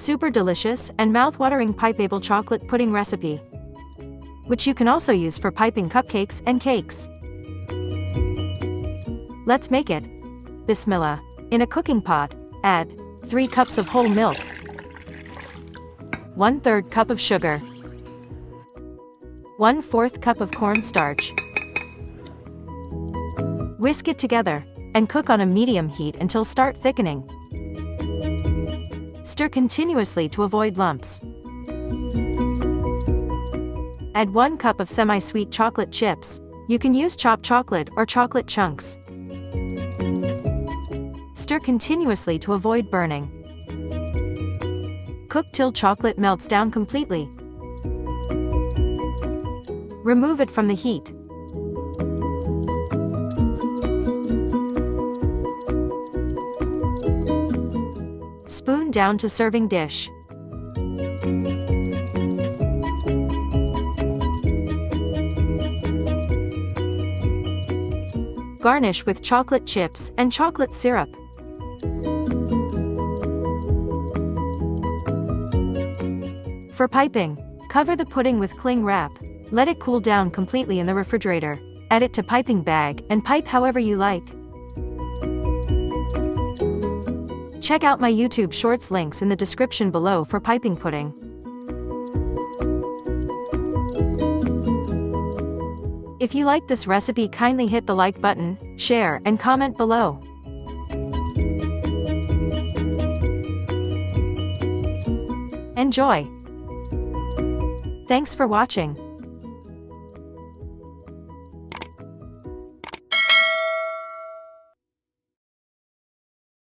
super delicious and mouth-watering pipeable chocolate pudding recipe, which you can also use for piping cupcakes and cakes. Let's make it. Bismillah. In a cooking pot, add 3 cups of whole milk, 1/3 cup of sugar, 1/4 cup of cornstarch. Whisk it together and cook on a medium heat until start thickening. Stir continuously to avoid lumps. Add 1 cup of semi-sweet chocolate chips. You can use chopped chocolate or chocolate chunks. Stir continuously to avoid burning. Cook till chocolate melts down completely. Remove it from the heat. Spoon down to serving dish. Garnish with chocolate chips and chocolate syrup. For piping, cover the pudding with cling wrap. Let it cool down completely in the refrigerator. Add it to piping bag and pipe however you like. Check out my YouTube Shorts links in the description below for piping pudding. If you like this recipe, kindly hit the like button, share, and comment below. Enjoy! Thanks for watching.